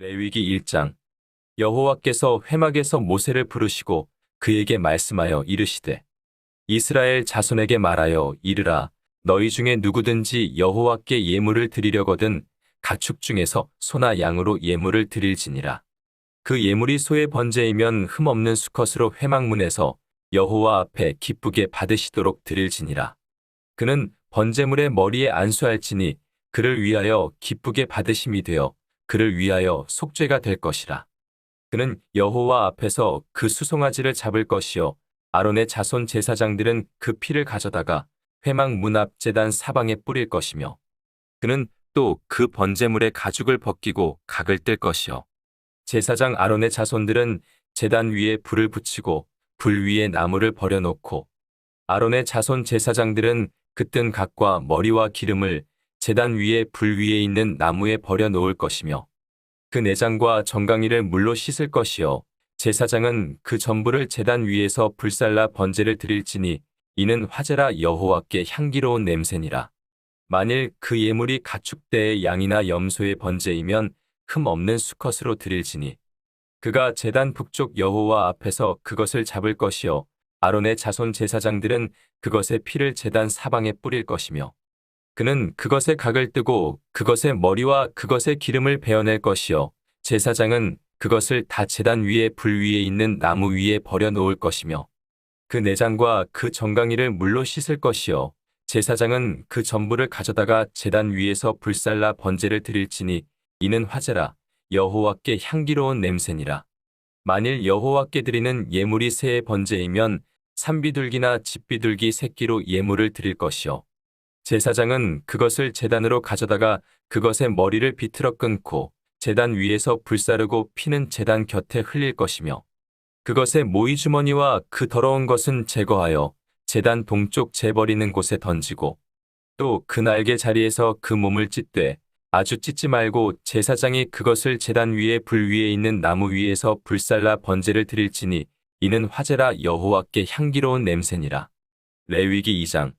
레위기 1장. 여호와께서 회막에서 모세를 부르시고 그에게 말씀하여 이르시되 이스라엘 자손에게 말하여 이르라. 너희 중에 누구든지 여호와께 예물을 드리려거든 가축 중에서 소나 양으로 예물을 드릴지니라. 그 예물이 소의 번제이면 흠없는 수컷으로 회막문에서 여호와 앞에 기쁘게 받으시도록 드릴지니라. 그는 번제물의 머리에 안수할지니 그를 위하여 기쁘게 받으심이 되어 그를 위하여 속죄가 될 것이라. 그는 여호와 앞에서 그 수송아지를 잡을 것이요 아론의 자손 제사장들은 그 피를 가져다가 회막 문 앞 제단 사방에 뿌릴 것이며 그는 또 그 번제물의 가죽을 벗기고 각을 뜰 것이요 제사장 아론의 자손들은 제단 위에 불을 붙이고 불 위에 나무를 버려놓고 아론의 자손 제사장들은 그 뜬 각과 머리와 기름을 제단 위에 불 위에 있는 나무에 버려 놓을 것이며 그 내장과 정강이를 물로 씻을 것이요 제사장은 그 전부를 제단 위에서 불살라 번제를 드릴지니 이는 화제라 여호와께 향기로운 냄새니라. 만일 그 예물이 가축대의 양이나 염소의 번제이면 흠 없는 수컷으로 드릴지니 그가 제단 북쪽 여호와 앞에서 그것을 잡을 것이요 아론의 자손 제사장들은 그것의 피를 제단 사방에 뿌릴 것이며 그는 그것의 각을 뜨고 그것의 머리와 그것의 기름을 베어낼 것이요 제사장은 그것을 다 제단 위에 불 위에 있는 나무 위에 버려 놓을 것이며 그 내장과 그 정강이를 물로 씻을 것이요 제사장은 그 전부를 가져다가 제단 위에서 불살라 번제를 드릴지니 이는 화제라 여호와께 향기로운 냄새니라. 만일 여호와께 드리는 예물이 새의 번제이면 산비둘기나 집비둘기 새끼로 예물을 드릴 것이요 제사장은 그것을 제단으로 가져다가 그것의 머리를 비틀어 끊고 제단 위에서 불사르고 피는 제단 곁에 흘릴 것이며 그것의 모이주머니와 그 더러운 것은 제거하여 제단 동쪽 재버리는 곳에 던지고 또 그 날개 자리에서 그 몸을 찢되 아주 찢지 말고 제사장이 그것을 제단 위에 불 위에 있는 나무 위에서 불살라 번제를 드릴지니 이는 화제라 여호와께 향기로운 냄새니라. 레위기 2장.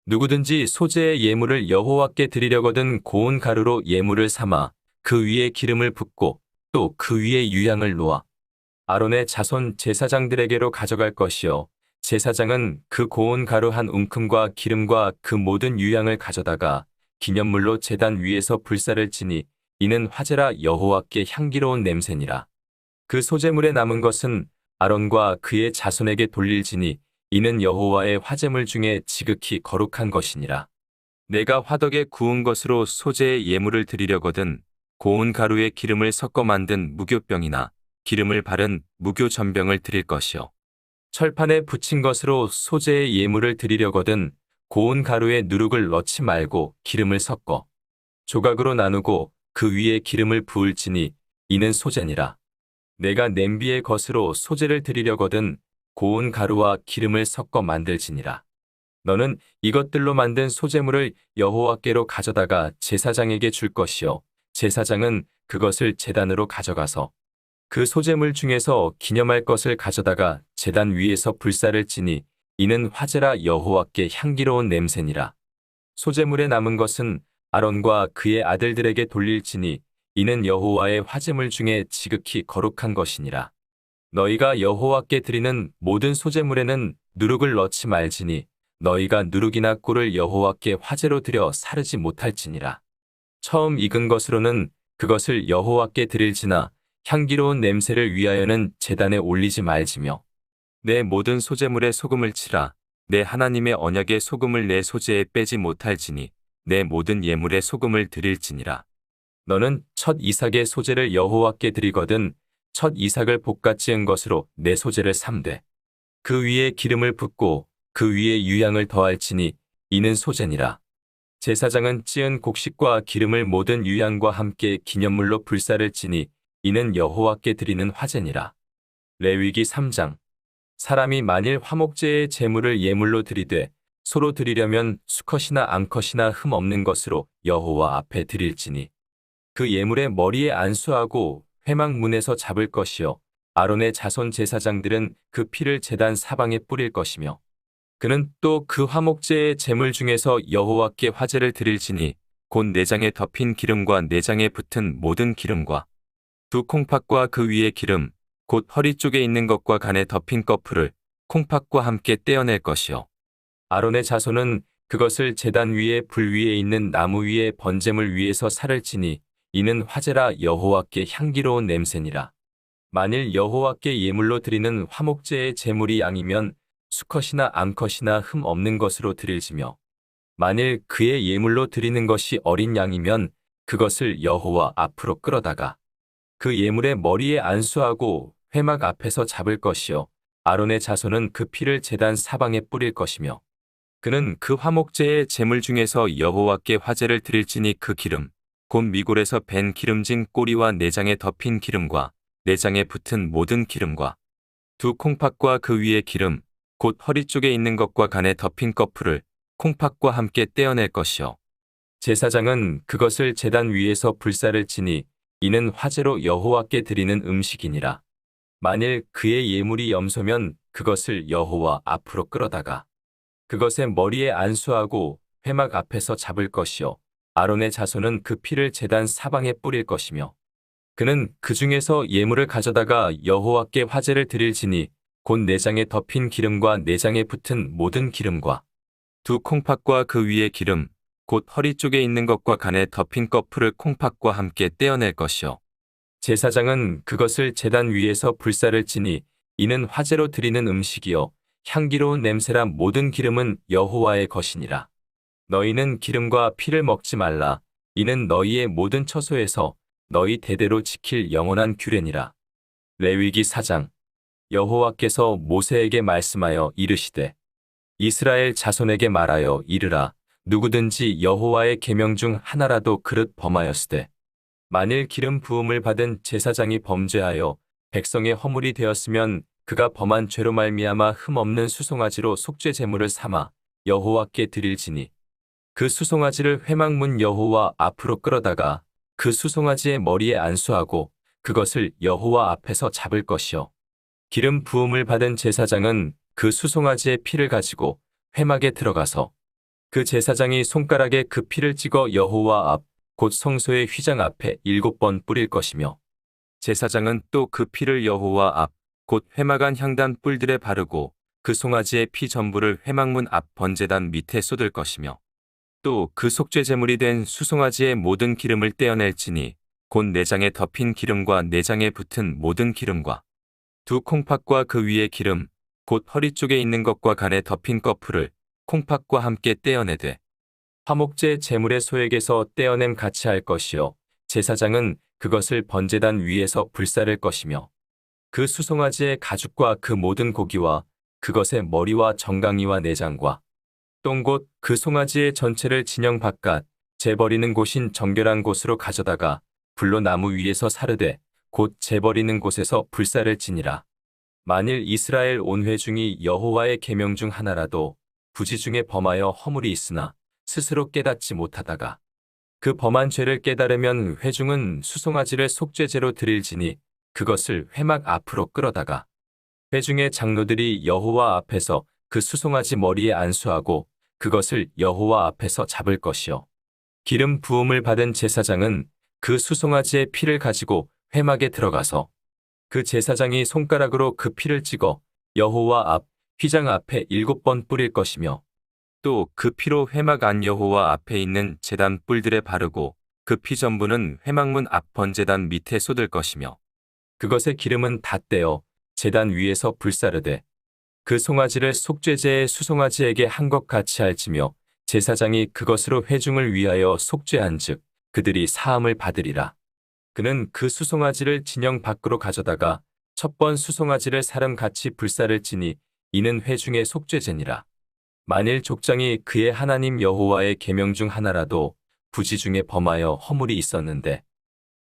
누구든지 소재의 예물을 여호와께 드리려거든 고운 가루로 예물을 삼아 그 위에 기름을 붓고 또 그 위에 유향을 놓아 아론의 자손 제사장들에게로 가져갈 것이요 제사장은 그 고운 가루 한 움큼과 기름과 그 모든 유향을 가져다가 기념물로 제단 위에서 불사를 지니 이는 화제라 여호와께 향기로운 냄새니라. 그 소제물에 남은 것은 아론과 그의 자손에게 돌릴지니 이는 여호와의 화제물 중에 지극히 거룩한 것이니라. 내가 화덕에 구운 것으로 소제의 예물을 드리려거든 고운 가루에 기름을 섞어 만든 무교병이나 기름을 바른 무교전병을 드릴 것이요 철판에 붙인 것으로 소제의 예물을 드리려거든 고운 가루에 누룩을 넣지 말고 기름을 섞어 조각으로 나누고 그 위에 기름을 부을지니 이는 소제니라. 내가 냄비의 것으로 소제를 드리려거든 고운 가루와 기름을 섞어 만들지니라. 너는 이것들로 만든 소제물을 여호와께로 가져다가 제사장에게 줄 것이요 제사장은 그것을 제단으로 가져가서 그 소제물 중에서 기념할 것을 가져다가 제단 위에서 불사를 지니 이는 화제라 여호와께 향기로운 냄새니라. 소제물에 남은 것은 아론과 그의 아들들에게 돌릴지니 이는 여호와의 화제물 중에 지극히 거룩한 것이니라. 너희가 여호와께 드리는 모든 소제물에는 누룩을 넣지 말지니 너희가 누룩이나 꿀을 여호와께 화제로 드려 사르지 못할지니라. 처음 익은 것으로는 그것을 여호와께 드릴지나 향기로운 냄새를 위하여는 제단에 올리지 말지며 내 모든 소제물에 소금을 치라. 내 하나님의 언약의 소금을 내 소제에 빼지 못할지니 내 모든 예물에 소금을 드릴지니라. 너는 첫 이삭의 소제를 여호와께 드리거든 첫 이삭을 볶아 찌은 것으로 내 소제를 삼되 그 위에 기름을 붓고 그 위에 유향을 더할지니 이는 소제니라. 제사장은 찌은 곡식과 기름을 모든 유향과 함께 기념물로 불사를 지니 이는 여호와께 드리는 화제니라. 레위기 3장. 사람이 만일 화목제의 제물을 예물로 드리되 소로 드리려면 수컷이나 암컷이나 흠 없는 것으로 여호와 앞에 드릴지니 그 예물의 머리에 안수하고 회막 문에서 잡을 것이요 아론의 자손 제사장들은 그 피를 제단 사방에 뿌릴 것이며 그는 또 그 화목제의 제물 중에서 여호와께 화제를 드릴지니 곧 내장에 덮인 기름과 내장에 붙은 모든 기름과 두 콩팥과 그 위에 기름, 곧 허리 쪽에 있는 것과 간에 덮인 거풀을 콩팥과 함께 떼어낼 것이요. 아론의 자손은 그것을 제단 위에 불 위에 있는 나무 위에 번제물 위에서 살을 치니 이는 화제라 여호와께 향기로운 냄새니라. 만일 여호와께 예물로 드리는 화목제의 제물이 양이면 수컷이나 암컷이나 흠 없는 것으로 드릴지며 만일 그의 예물로 드리는 것이 어린 양이면 그것을 여호와 앞으로 끌어다가 그 예물의 머리에 안수하고 회막 앞에서 잡을 것이요 아론의 자손은 그 피를 제단 사방에 뿌릴 것이며 그는 그 화목제의 제물 중에서 여호와께 화제를 드릴지니 그 기름 곧 미골에서 밴 기름진 꼬리와 내장에 덮인 기름과 내장에 붙은 모든 기름과 두 콩팥과 그 위에 기름 곧 허리 쪽에 있는 것과 간에 덮인 거풀을 콩팥과 함께 떼어낼 것이요 제사장은 그것을 제단 위에서 불사를 치니 이는 화제로 여호와께 드리는 음식이니라. 만일 그의 예물이 염소면 그것을 여호와 앞으로 끌어다가 그것의 머리에 안수하고 회막 앞에서 잡을 것이요 아론의 자손은 그 피를 제단 사방에 뿌릴 것이며 그는 그 중에서 예물을 가져다가 여호와께 화제를 드릴지니 곧 내장에 덮인 기름과 내장에 붙은 모든 기름과 두 콩팥과 그 위에 기름 곧 허리 쪽에 있는 것과 간에 덮인 거풀을 콩팥과 함께 떼어낼 것이요 제사장은 그것을 제단 위에서 불사를 치니 이는 화제로 드리는 음식이요 향기로운 냄새라 모든 기름은 여호와의 것이니라. 너희는 기름과 피를 먹지 말라. 이는 너희의 모든 처소에서 너희 대대로 지킬 영원한 규례니라. 레위기 4장. 여호와께서 모세에게 말씀하여 이르시되 이스라엘 자손에게 말하여 이르라. 누구든지 여호와의 계명 중 하나라도 그릇 범하였으되 만일 기름 부음을 받은 제사장이 범죄하여 백성의 허물이 되었으면 그가 범한 죄로 말미암아 흠없는 수송아지로 속죄 제물을 삼아 여호와께 드릴지니 그 수송아지를 회막문 여호와 앞으로 끌어다가 그 수송아지의 머리에 안수하고 그것을 여호와 앞에서 잡을 것이요 기름 부음을 받은 제사장은 그 수송아지의 피를 가지고 회막에 들어가서 그 제사장이 손가락에 그 피를 찍어 여호와 앞 곧 성소의 휘장 앞에 7번 뿌릴 것이며 제사장은 또 그 피를 여호와 앞 곧 회막 안 향단 뿔들에 바르고 그 송아지의 피 전부를 회막문 앞 번제단 밑에 쏟을 것이며 또 그 속죄 제물이 된 수송아지의 모든 기름을 떼어낼지니 곧 내장에 덮인 기름과 내장에 붙은 모든 기름과 두 콩팥과 그 위에 기름 곧 허리 쪽에 있는 것과 간에 덮인 거풀을 콩팥과 함께 떼어내되 화목제 제물의 소액에서 떼어냄 같이 할 것이요 제사장은 그것을 번제단 위에서 불사를 것이며 그 수송아지의 가죽과 그 모든 고기와 그것의 머리와 정강이와 내장과 똥 곧 그 송아지의 전체를 진영 바깥 재버리는 곳인 정결한 곳으로 가져다가 불로 나무 위에서 사르되 곧 재버리는 곳에서 불사를 지니라. 만일 이스라엘 온 회중이 여호와의 계명 중 하나라도 부지 중에 범하여 허물이 있으나 스스로 깨닫지 못하다가 그 범한 죄를 깨달으면 회중은 수송아지를 속죄제로 드릴지니 그것을 회막 앞으로 끌어다가 회중의 장로들이 여호와 앞에서 그 수송아지 머리에 안수하고 그것을 여호와 앞에서 잡을 것이요 기름 부음을 받은 제사장은 그 수송아지의 피를 가지고 회막에 들어가서 그 제사장이 손가락으로 그 피를 찍어 여호와 앞 휘장 앞에 7번 뿌릴 것이며 또 그 피로 회막 안 여호와 앞에 있는 제단 뿔들에 바르고 그 피 전부는 회막문 앞 번제단 밑에 쏟을 것이며 그것의 기름은 다 떼어 제단 위에서 불사르되 그 송아지를 속죄제의 수송아지에게 한 것 같이 할지며 제사장이 그것으로 회중을 위하여 속죄한즉 그들이 사함을 받으리라. 그는 그 수송아지를 진영 밖으로 가져다가 첫 번 수송아지를 사름같이 불사를 지니 이는 회중의 속죄제니라. 만일 족장이 그의 하나님 여호와의 계명 중 하나라도 부지 중에 범하여 허물이 있었는데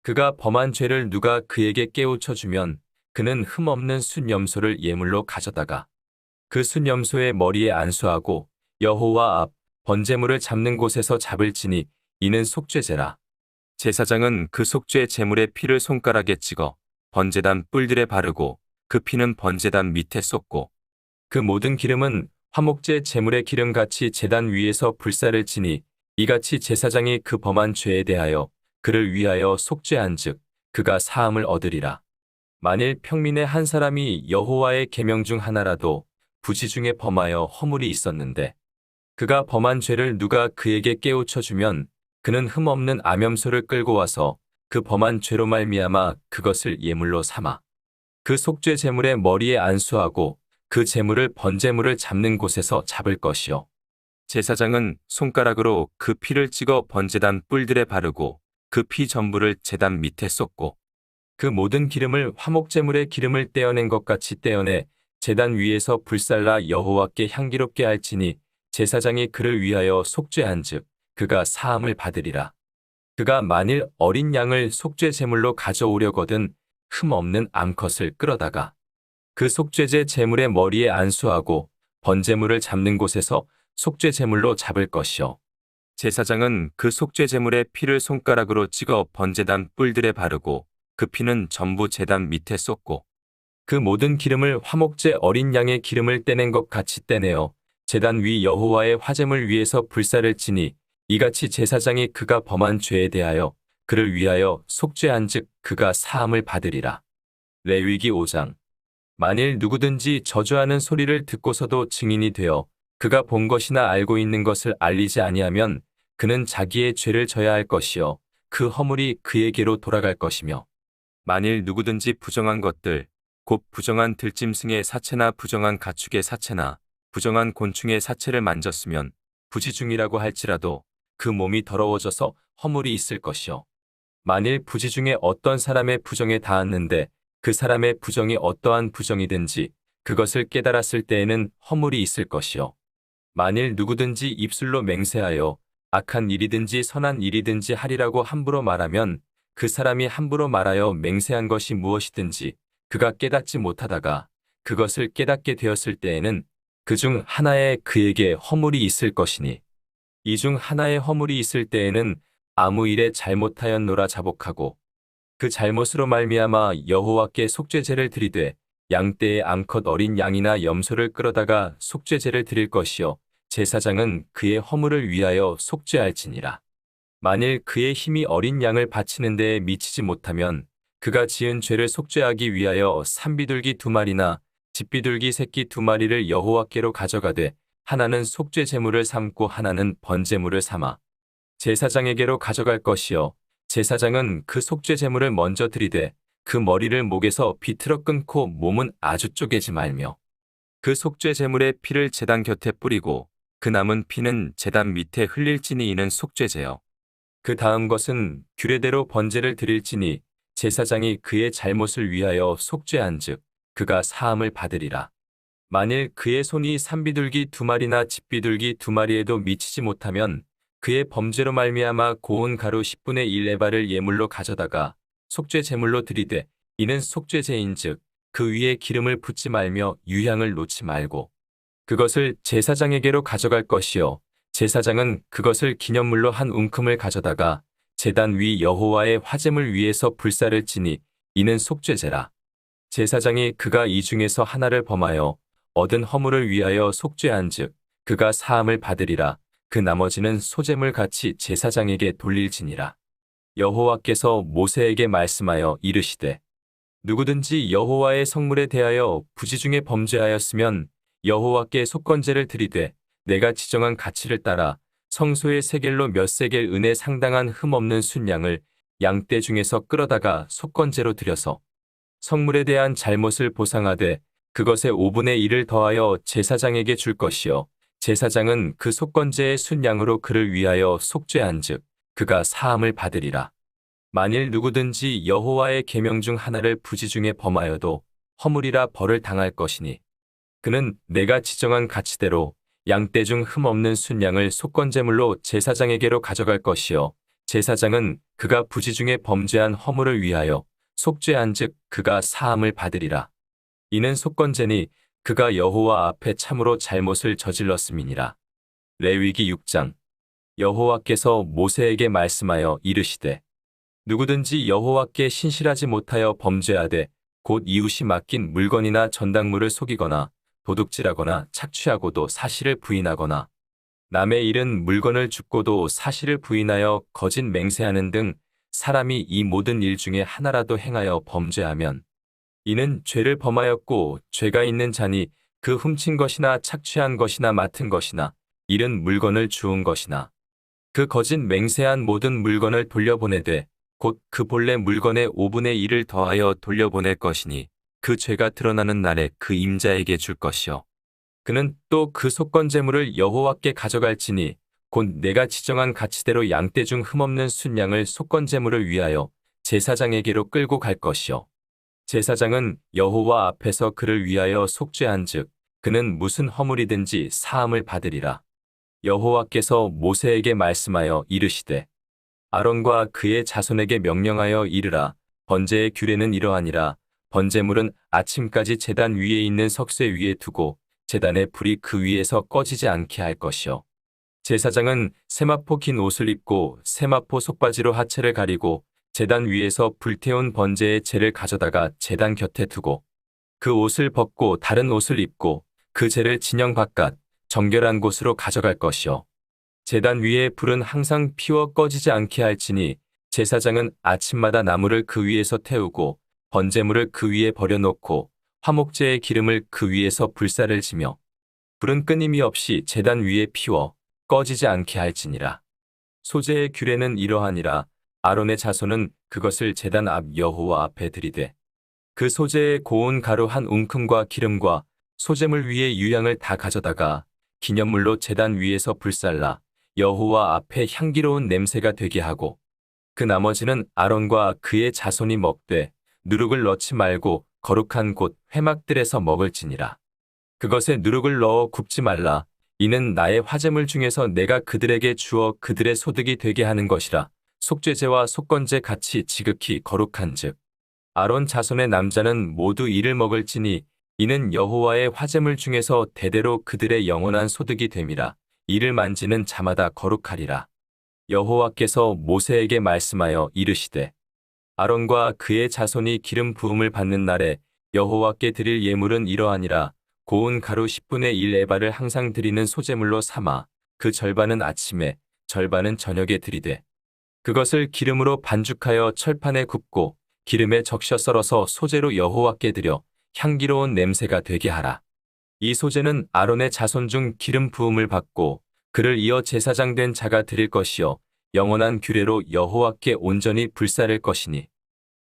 그가 범한 죄를 누가 그에게 깨우쳐 주면 그는 흠없는 순염소를 예물로 가져다가 그 순염소의 머리에 안수하고 여호와 앞 번제물을 잡는 곳에서 잡을지니 이는 속죄제라. 제사장은 그 속죄 제물의 피를 손가락에 찍어 번제단 뿔들에 바르고 그 피는 번제단 밑에 쏟고 그 모든 기름은 화목제 제물의 기름같이 제단 위에서 불사를 지니 이같이 제사장이 그 범한 죄에 대하여 그를 위하여 속죄한즉 그가 사함을 얻으리라. 만일 평민의 한 사람이 여호와의 계명 중 하나라도 부지 중에 범하여 허물이 있었는데 그가 범한 죄를 누가 그에게 깨우쳐 주면 그는 흠없는 암염소를 끌고 와서 그 범한 죄로 말미암아 그것을 예물로 삼아 그 속죄 제물의 머리에 안수하고 그 제물을 번제물을 잡는 곳에서 잡을 것이요. 제사장은 손가락으로 그 피를 찍어 번제단 뿔들에 바르고 그 피 전부를 제단 밑에 쏟고 그 모든 기름을 화목제물의 기름을 떼어낸 것 같이 떼어내 제단 위에서 불살라 여호와께 향기롭게 할지니 제사장이 그를 위하여 속죄한즉 그가 사함을 받으리라. 그가 만일 어린 양을 속죄 제물로 가져오려거든 흠없는 암컷을 끌어다가 그 속죄제 제물의 머리에 안수하고 번제물을 잡는 곳에서 속죄 제물로 잡을 것이요. 제사장은 그 속죄 제물의 피를 손가락으로 찍어 번제단 뿔들에 바르고 그 피는 전부 제단 밑에 쏟고 그 모든 기름을 화목제 어린 양의 기름을 떼낸 것 같이 떼내어 제단 위 여호와의 화제물 위에서 불사를 지니 이같이 제사장이 그가 범한 죄에 대하여 그를 위하여 속죄한즉 그가 사함을 받으리라. 레위기 5장. 만일 누구든지 저주하는 소리를 듣고서도 증인이 되어 그가 본 것이나 알고 있는 것을 알리지 아니하면 그는 자기의 죄를 져야 할 것이요 그 허물이 그에게로 돌아갈 것이며 만일 누구든지 부정한 것들 곧 부정한 들짐승의 사체나 부정한 가축의 사체나 부정한 곤충의 사체를 만졌으면 부지중이라고 할지라도 그 몸이 더러워져서 허물이 있을 것이요. 만일 부지 중에 어떤 사람의 부정에 닿았는데 그 사람의 부정이 어떠한 부정이든지 그것을 깨달았을 때에는 허물이 있을 것이요. 만일 누구든지 입술로 맹세하여 악한 일이든지 선한 일이든지 하리라고 함부로 말하면 그 사람이 함부로 말하여 맹세한 것이 무엇이든지 그가 깨닫지 못하다가 그것을 깨닫게 되었을 때에는 그 중 하나에 그에게 허물이 있을 것이니 이 중 하나의 허물이 있을 때에는 아무 일에 잘못하였노라 자복하고 그 잘못으로 말미암아 여호와께 속죄제를 드리되 양떼의 암컷 어린 양이나 염소를 끌어다가 속죄제를 드릴 것이요 제사장은 그의 허물을 위하여 속죄할지니라. 만일 그의 힘이 어린 양을 바치는 데에 미치지 못하면 그가 지은 죄를 속죄하기 위하여 산비둘기 2마리나 집비둘기 새끼 2마리를 여호와께로 가져가되 하나는 속죄 제물을 삼고 하나는 번제물을 삼아 제사장에게로 가져갈 것이요 제사장은 그 속죄 제물을 먼저 드리되 그 머리를 목에서 비틀어 끊고 몸은 아주 쪼개지 말며 그 속죄 제물의 피를 제단 곁에 뿌리고 그 남은 피는 제단 밑에 흘릴지니 이는 속죄제요. 그 다음 것은 규례대로 번제를 드릴지니 제사장이 그의 잘못을 위하여 속죄한즉 그가 사함을 받으리라. 만일 그의 손이 산비둘기 2마리나 집비둘기 2마리에도 미치지 못하면 그의 범죄로 말미암아 고운 가루 10분의 1 에바를 예물로 가져다가 속죄 제물로 드리되 이는 속죄제인즉 그 위에 기름을 붓지 말며 유향을 놓지 말고 그것을 제사장에게로 가져갈 것이요 제사장은 그것을 기념물로 한 움큼을 가져다가 제단 위 여호와의 화제물 위에서 불사를 지니 이는 속죄제라. 제사장이 그가 이 중에서 하나를 범하여 얻은 허물을 위하여 속죄한즉 그가 사함을 받으리라. 그 나머지는 소제물 같이 제사장에게 돌릴지니라. 여호와께서 모세에게 말씀하여 이르시되 누구든지 여호와의 성물에 대하여 부지 중에 범죄하였으면 여호와께 속건제를 드리되 내가 지정한 가치를 따라 성소의 세겔로 몇 세겔 은에 상당한 흠없는 순양을 양떼 중에서 끌어다가 속건제로 드려서 성물에 대한 잘못을 보상하되 그것의 5분의 1을 더하여 제사장에게 줄 것이요 제사장은 그 속건제의 순양으로 그를 위하여 속죄한즉 그가 사함을 받으리라. 만일 누구든지 여호와의 계명 중 하나를 부지 중에 범하여도 허물이라 벌을 당할 것이니 그는 내가 지정한 가치대로 양떼 중 흠없는 순양을 속건제물로 제사장에게로 가져갈 것이요 제사장은 그가 부지 중에 범죄한 허물을 위하여 속죄한즉 그가 사함을 받으리라. 이는 속건제니 그가 여호와 앞에 참으로 잘못을 저질렀음이니라. 레위기 6장. 여호와께서 모세에게 말씀하여 이르시되 누구든지 여호와께 신실하지 못하여 범죄하되 곧 이웃이 맡긴 물건이나 전당물을 속이거나 도둑질하거나 착취하고도 사실을 부인하거나 남의 잃은 물건을 줍고도 사실을 부인하여 거짓 맹세하는 등 사람이 이 모든 일 중에 하나라도 행하여 범죄하면 이는 죄를 범하였고 죄가 있는 자니 그 훔친 것이나 착취한 것이나 맡은 것이나 잃은 물건을 주운 것이나 그 거짓 맹세한 모든 물건을 돌려보내되 곧 그 본래 물건의 5분의 1을 더하여 돌려보낼 것이니 그 죄가 드러나는 날에 그 임자에게 줄 것이요. 그는 또 그 속건 제물을 여호와께 가져갈지니 곧 내가 지정한 가치대로 양떼 중 흠없는 순양을 속건 제물을 위하여 제사장에게로 끌고 갈 것이요. 제사장은 여호와 앞에서 그를 위하여 속죄한즉 그는 무슨 허물이든지 사함을 받으리라. 여호와께서 모세에게 말씀하여 이르시되 아론과 그의 자손에게 명령하여 이르라. 번제의 규례는 이러하니라. 번제물은 아침까지 제단 위에 있는 석쇠 위에 두고 제단의 불이 그 위에서 꺼지지 않게 할 것이요. 제사장은 세마포 긴 옷을 입고 세마포 속바지로 하체를 가리고 제단 위에서 불태운 번제의 재를 가져다가 제단 곁에 두고 그 옷을 벗고 다른 옷을 입고 그 재를 진영 바깥 정결한 곳으로 가져갈 것이요. 제단 위에 불은 항상 피워 꺼지지 않게 할지니 제사장은 아침마다 나무를 그 위에서 태우고 번제물을 그 위에 버려놓고 화목제의 기름을 그 위에서 불사를 지며 불은 끊임이 없이 제단 위에 피워 꺼지지 않게 할지니라. 소제의 규례는 이러하니라. 아론의 자손은 그것을 제단 앞 여호와 앞에 들이되 그 소제의 고운 가루 한 웅큼과 기름과 소제물 위에 유향을 다 가져다가 기념물로 제단 위에서 불살라 여호와 앞에 향기로운 냄새가 되게 하고 그 나머지는 아론과 그의 자손이 먹되 누룩을 넣지 말고 거룩한 곳 회막들에서 먹을지니라. 그것에 누룩을 넣어 굽지 말라. 이는 나의 화제물 중에서 내가 그들에게 주어 그들의 소득이 되게 하는 것이라. 속죄제와 속건제 같이 지극히 거룩한즉 아론 자손의 남자는 모두 이를 먹을지니 이는 여호와의 화제물 중에서 대대로 그들의 영원한 소득이 됨이라. 이를 만지는 자마다 거룩하리라. 여호와께서 모세에게 말씀하여 이르시되 아론과 그의 자손이 기름 부음을 받는 날에 여호와께 드릴 예물은 이러하니라. 고운 가루 10분의 1 에바를 항상 드리는 소제물로 삼아 그 절반은 아침에 절반은 저녁에 드리되 그것을 기름으로 반죽하여 철판에 굽고 기름에 적셔 썰어서 소제로 여호와께 드려 향기로운 냄새가 되게 하라. 이 소제는 아론의 자손 중 기름 부음을 받고 그를 이어 제사장 된 자가 드릴 것이요 영원한 규례로 여호와께 온전히 불사를 것이니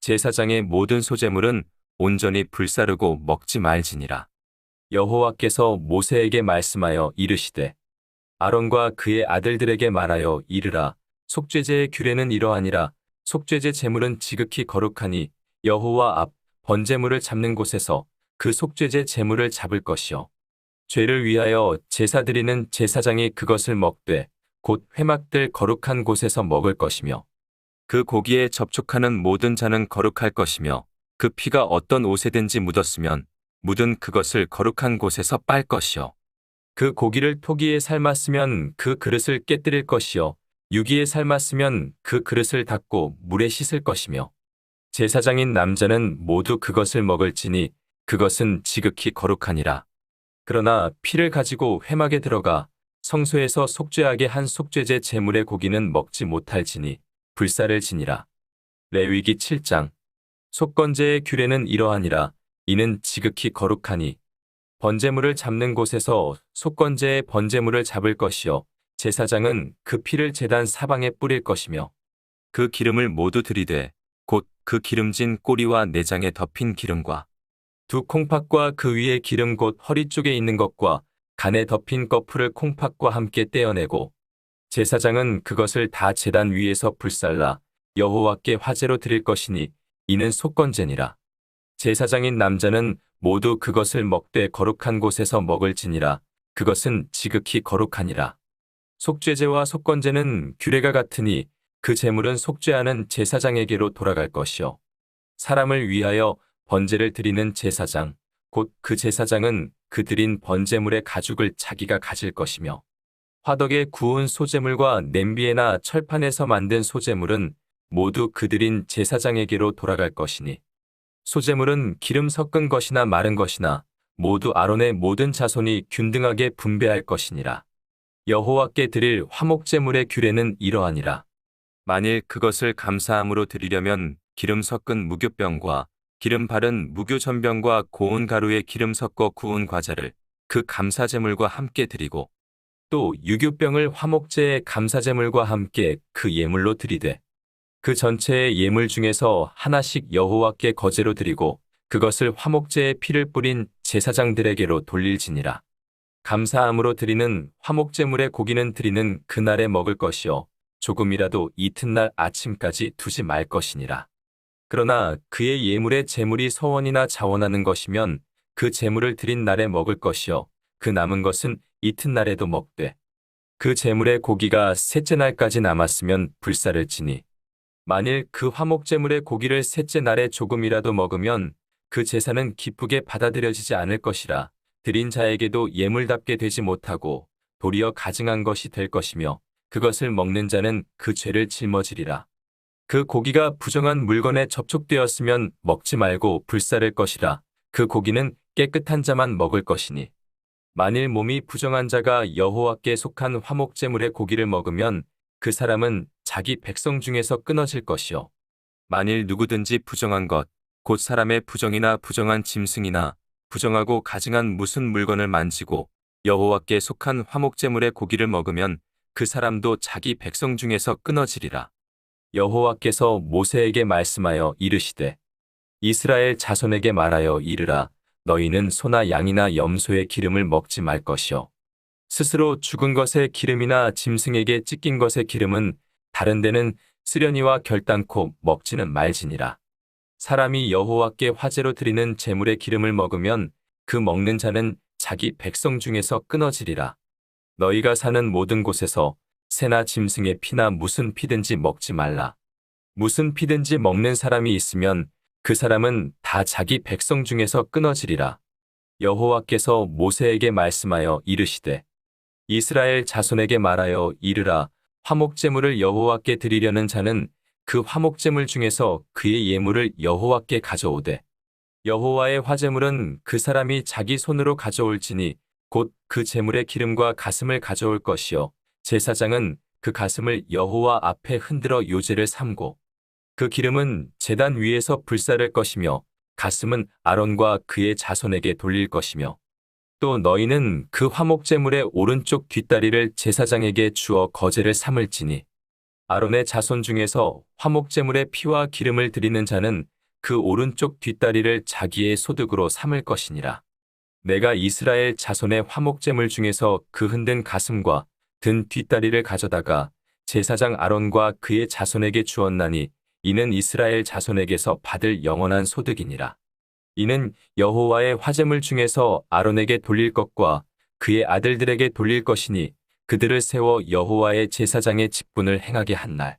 제사장의 모든 소제물은 온전히 불사르고 먹지 말지니라. 여호와께서 모세에게 말씀하여 이르시되 아론과 그의 아들들에게 말하여 이르라. 속죄제의 규례는 이러하니라. 속죄제 제물은 지극히 거룩하니 여호와 앞 번제물을 잡는 곳에서 그 속죄제 제물을 잡을 것이요 죄를 위하여 제사 드리는 제사장이 그것을 먹되 곧 회막들 거룩한 곳에서 먹을 것이며 그 고기에 접촉하는 모든 자는 거룩할 것이며 그 피가 어떤 옷에든지 묻었으면 묻은 그것을 거룩한 곳에서 빨 것이요 그 고기를 토기에 삶았으면 그 그릇을 깨뜨릴 것이요 유기에 삶았으면 그 그릇을 닦고 물에 씻을 것이며 제사장인 남자는 모두 그것을 먹을지니 그것은 지극히 거룩하니라. 그러나 피를 가지고 회막에 들어가 성소에서 속죄하게 한 속죄제 제물의 고기는 먹지 못할지니 불사를 지니라. 레위기 7장. 속건제의 규례는 이러하니라. 이는 지극히 거룩하니 번제물을 잡는 곳에서 속건제의 번제물을 잡을 것이요 제사장은 그 피를 제단 사방에 뿌릴 것이며 그 기름을 모두 들이되 곧 그 기름진 꼬리와 내장에 덮인 기름과 두 콩팥과 그 위에 기름 곧 허리 쪽에 있는 것과 간에 덮인 거풀을 콩팥과 함께 떼어내고 제사장은 그것을 다 제단 위에서 불살라 여호와께 화제로 드릴 것이니 이는 속건제니라. 제사장인 남자는 모두 그것을 먹되 거룩한 곳에서 먹을지니라. 그것은 지극히 거룩하니라. 속죄제와 속건제는 규례가 같으니 그 제물은 속죄하는 제사장에게로 돌아갈 것이요 사람을 위하여 번제를 드리는 제사장 곧 그 제사장은 그 드린 번제물의 가죽을 자기가 가질 것이며 화덕에 구운 소제물과 냄비에나 철판에서 만든 소제물은 모두 그 드린 제사장에게로 돌아갈 것이니 소제물은 기름 섞은 것이나 마른 것이나 모두 아론의 모든 자손이 균등하게 분배할 것이니라. 여호와께 드릴 화목제물의 규례는 이러하니라. 만일 그것을 감사함으로 드리려면 기름 섞은 무교병과 기름 바른 무교전병과 고운 가루에 기름 섞어 구운 과자를 그 감사제물과 함께 드리고 또 유교병을 화목제의 감사제물과 함께 그 예물로 드리되 그 전체의 예물 중에서 하나씩 여호와께 거제로 드리고 그것을 화목제의 피를 뿌린 제사장들에게로 돌릴지니라. 감사함으로 드리는 화목제물의 고기는 드리는 그날에 먹을 것이요 조금이라도 이튿날 아침까지 두지 말 것이니라. 그러나 그의 예물의 제물이 서원이나 자원하는 것이면 그 제물을 드린 날에 먹을 것이요 그 남은 것은 이튿날에도 먹되 그 제물의 고기가 셋째 날까지 남았으면 불사를 지니 만일 그 화목제물의 고기를 셋째 날에 조금이라도 먹으면 그 제사는 기쁘게 받아들여지지 않을 것이라 드린 자에게도 예물답게 되지 못하고 도리어 가증한 것이 될 것이며 그것을 먹는 자는 그 죄를 짊어지리라. 그 고기가 부정한 물건에 접촉되었으면 먹지 말고 불사를 것이라. 그 고기는 깨끗한 자만 먹을 것이니 만일 몸이 부정한 자가 여호와께 속한 화목제물의 고기를 먹으면 그 사람은 자기 백성 중에서 끊어질 것이요 만일 누구든지 부정한 것 곧 사람의 부정이나 부정한 짐승이나 부정하고 가증한 무슨 물건을 만지고 여호와께 속한 화목제물의 고기를 먹으면 그 사람도 자기 백성 중에서 끊어지리라. 여호와께서 모세에게 말씀하여 이르시되 이스라엘 자손에게 말하여 이르라. 너희는 소나 양이나 염소의 기름을 먹지 말 것이요 스스로 죽은 것의 기름이나 짐승에게 찢긴 것의 기름은 다른 데는 쓰려니와 결단코 먹지는 말지니라. 사람이 여호와께 화제로 드리는 제물의 기름을 먹으면 그 먹는 자는 자기 백성 중에서 끊어지리라. 너희가 사는 모든 곳에서 새나 짐승의 피나 무슨 피든지 먹지 말라. 무슨 피든지 먹는 사람이 있으면 그 사람은 다 자기 백성 중에서 끊어지리라. 여호와께서 모세에게 말씀하여 이르시되 이스라엘 자손에게 말하여 이르라. 화목제물을 여호와께 드리려는 자는 그 화목제물 중에서 그의 예물을 여호와께 가져오되 여호와의 화제물은 그 사람이 자기 손으로 가져올지니 곧 그 제물의 기름과 가슴을 가져올 것이요 제사장은 그 가슴을 여호와 앞에 흔들어 요제를 삼고 그 기름은 제단 위에서 불사를 것이며 가슴은 아론과 그의 자손에게 돌릴 것이며 또 너희는 그 화목제물의 오른쪽 뒷다리를 제사장에게 주어 거제를 삼을지니 아론의 자손 중에서 화목제물의 피와 기름을 드리는 자는 그 오른쪽 뒷다리를 자기의 소득으로 삼을 것이니라. 내가 이스라엘 자손의 화목제물 중에서 그 흔든 가슴과 든 뒷다리를 가져다가 제사장 아론과 그의 자손에게 주었나니 이는 이스라엘 자손에게서 받을 영원한 소득이니라. 이는 여호와의 화제물 중에서 아론에게 돌릴 것과 그의 아들들에게 돌릴 것이니 그들을 세워 여호와의 제사장의 직분을 행하게 한 날,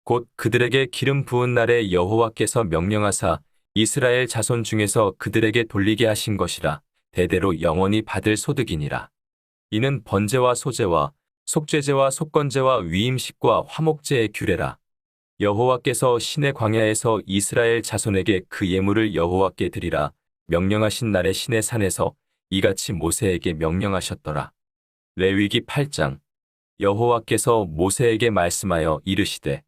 곧 그들에게 기름 부은 날에 여호와께서 명령하사 이스라엘 자손 중에서 그들에게 돌리게 하신 것이라 대대로 영원히 받을 소득이니라. 이는 번제와 소제와 속죄제와 속건제와 위임식과 화목제의 규례라. 여호와께서 신의 광야에서 이스라엘 자손에게 그 예물을 여호와께 드리라 명령하신 날에 신의 산에서 이같이 모세에게 명령하셨더라. 레위기 8장. 여호와께서 모세에게 말씀하여 이르시되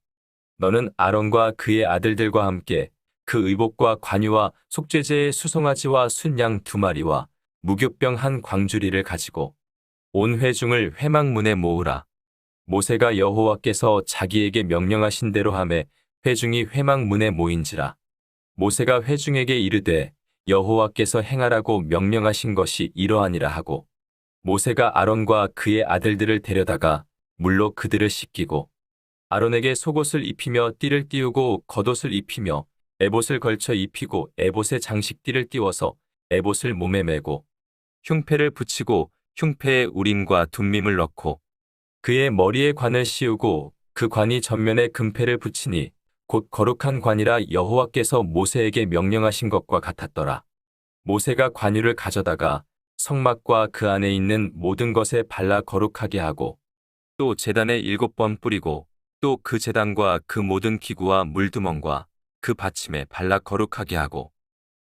너는 아론과 그의 아들들과 함께 그 의복과 관유와 속죄제의 수송아지와 순양 2마리와 무교병 한 광주리를 가지고 온 회중을 회막문에 모으라. 모세가 여호와께서 자기에게 명령하신 대로 하매 회중이 회막문에 모인지라. 모세가 회중에게 이르되 여호와께서 행하라고 명령하신 것이 이러하니라 하고 모세가 아론과 그의 아들들을 데려다가 물로 그들을 씻기고 아론에게 속옷을 입히며 띠를 띄우고 겉옷을 입히며 에봇을 걸쳐 입히고 에봇에 장식띠를 띄워서 에봇을 몸에 메고 흉패를 붙이고 흉패에 우림과 둠밈을 넣고 그의 머리에 관을 씌우고 그 관이 전면에 금패를 붙이니 곧 거룩한 관이라 여호와께서 모세에게 명령하신 것과 같았더라. 모세가 관유를 가져다가 성막과 그 안에 있는 모든 것에 발라 거룩하게 하고 또 제단에 7번 뿌리고 또 그 제단과 그 모든 기구와 물두멍과 그 받침에 발라 거룩하게 하고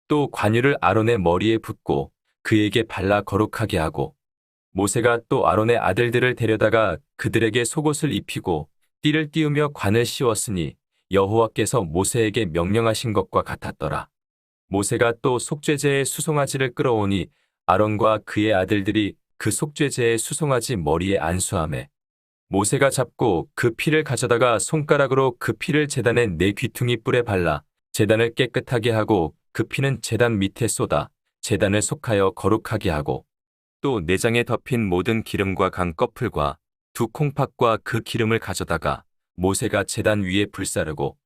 또 관유를 아론의 머리에 붓고 그에게 발라 거룩하게 하고 모세가 또 아론의 아들들을 데려다가 그들에게 속옷을 입히고 띠를 띄우며 관을 씌웠으니 여호와께서 모세에게 명령하신 것과 같았더라. 모세가 또 속죄제의 수송아지를 끌어오니 아론과 그의 아들들이 그 속죄제의 수송아지 머리에 안수하매 모세가 잡고 그 피를 가져다가 손가락으로 그 피를 제단의 네 귀퉁이 뿔에 발라 제단을 깨끗하게 하고 그 피는 제단 밑에 쏟아 제단을 속하여 거룩하게 하고 또 내장에 덮인 모든 기름과 간 꺼풀과 두 콩팥과 그 기름을 가져다가 모세가 제단 위에 불사르고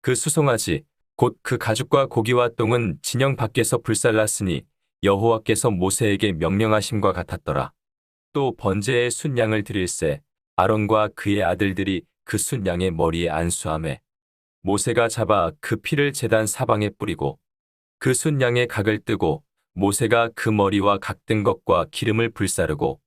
그 수송아지 곧 그 가죽과 고기와 똥은 진영 밖에서 불살랐으니 여호와께서 모세에게 명령하심과 같았더라. 또 번제의 순양을 드릴새 아론과 그의 아들들이 그 순양의 머리에 안수하매 모세가 잡아 그 피를 제단 사방에 뿌리고 그 순양의 각을 뜨고 모세가 그 머리와 각든 것과 기름을 불사르고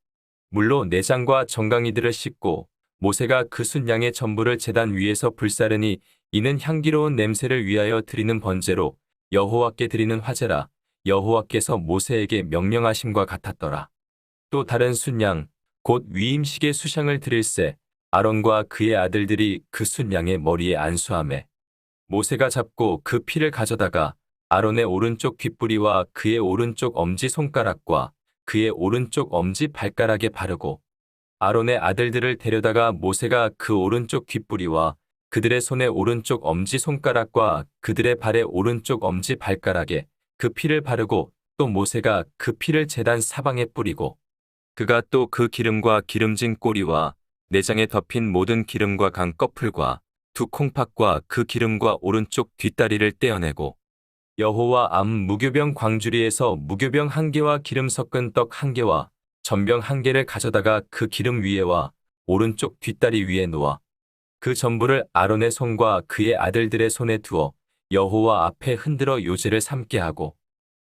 물로 내장과 정강이들을 씻고 모세가 그 순양의 전부를 제단 위에서 불사르니 이는 향기로운 냄새를 위하여 드리는 번제로 여호와께 드리는 화제라. 여호와께서 모세에게 명령하심과 같았더라. 또 다른 순양 곧 위임식의 수샹을 드릴새 아론과 그의 아들들이 그 순양의 머리에 안수하매 모세가 잡고 그 피를 가져다가 아론의 오른쪽 귓뿌리와 그의 오른쪽 엄지 손가락과 그의 오른쪽 엄지 발가락에 바르고 아론의 아들들을 데려다가 모세가 그 오른쪽 귓뿌리와 그들의 손의 오른쪽 엄지 손가락과 그들의 발의 오른쪽 엄지 발가락에 그 피를 바르고 또 모세가 그 피를 제단 사방에 뿌리고 그가 또 그 기름과 기름진 꼬리와 내장에 덮인 모든 기름과 간 꺼풀과 두 콩팥과 그 기름과 오른쪽 뒷다리를 떼어내고 여호와 암 무교병 광주리에서 무교병 한 개와 기름 섞은 떡 한 개와 전병 한 개를 가져다가 그 기름 위에와 오른쪽 뒷다리 위에 놓아 그 전부를 아론의 손과 그의 아들들의 손에 두어 여호와 앞에 흔들어 요제를 삼게 하고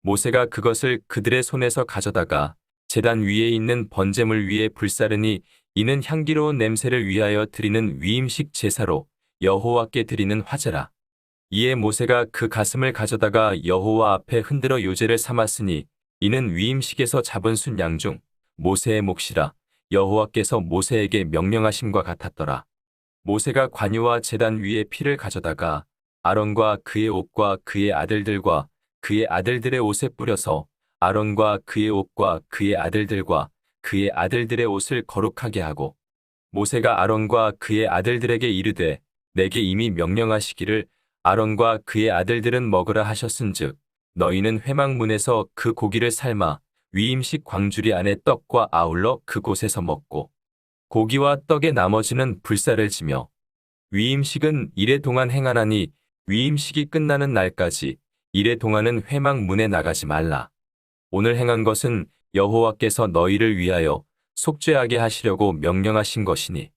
모세가 그것을 그들의 손에서 가져다가 제단 위에 있는 번제물 위에 불사르니 이는 향기로운 냄새를 위하여 드리는 위임식 제사로 여호와께 드리는 화제라. 이에 모세가 그 가슴을 가져다가 여호와 앞에 흔들어 요제를 삼았으니 이는 위임식에서 잡은 순양 중 모세의 몫이라. 여호와께서 모세에게 명령하심과 같았더라. 모세가 관유와 제단 위에 피를 가져다가 아론과 그의 옷과 그의 아들들과 그의 아들들의 옷에 뿌려서 아론과 그의 옷과 그의 아들들과 그의 아들들의 옷을 거룩하게 하고 모세가 아론과 그의 아들들에게 이르되 내게 이미 명령하시기를 아론과 그의 아들들은 먹으라 하셨은즉 너희는 회막문에서 그 고기를 삶아 위임식 광주리 안에 떡과 아울러 그곳에서 먹고 고기와 떡의 나머지는 불사를 지며 위임식은 이래 동안 행하나니 위임식이 끝나는 날까지 이래 동안은 회막문에 나가지 말라. 오늘 행한 것은 여호와께서 너희를 위하여 속죄하게 하시려고 명령하신 것이니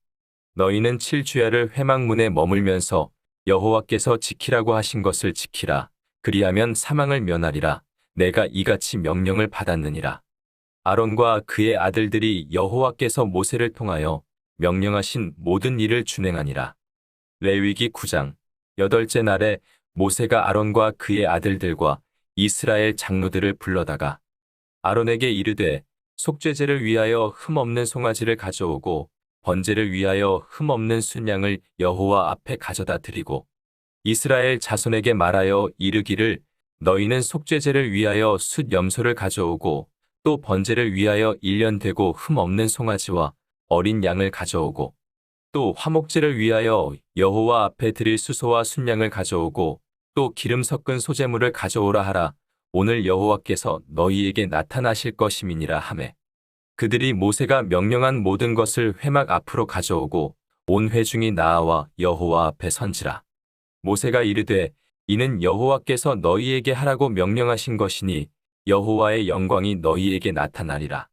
너희는 7주야를 회막문에 머물면서 여호와께서 지키라고 하신 것을 지키라. 그리하면 사망을 면하리라. 내가 이같이 명령을 받았느니라. 아론과 그의 아들들이 여호와께서 모세를 통하여 명령하신 모든 일을 준행하니라. 레위기 9장 8째 날에 모세가 아론과 그의 아들들과 이스라엘 장로들을 불러다가 아론에게 이르되 속죄제를 위하여 흠없는 송아지를 가져오고 번제를 위하여 흠없는 순양을 여호와 앞에 가져다 드리고 이스라엘 자손에게 말하여 이르기를 너희는 속죄제를 위하여 숫 염소를 가져오고 또 번제를 위하여 1년 되고 흠없는 송아지와 어린 양을 가져오고 또 화목제를 위하여 여호와 앞에 드릴 수소와 순양을 가져오고 또 기름 섞은 소제물을 가져오라 하라. 오늘 여호와께서 너희에게 나타나실 것임이니라 하매 그들이 모세가 명령한 모든 것을 회막 앞으로 가져오고 온 회중이 나아와 여호와 앞에 선지라. 모세가 이르되 이는 여호와께서 너희에게 하라고 명령하신 것이니 여호와의 영광이 너희에게 나타나리라.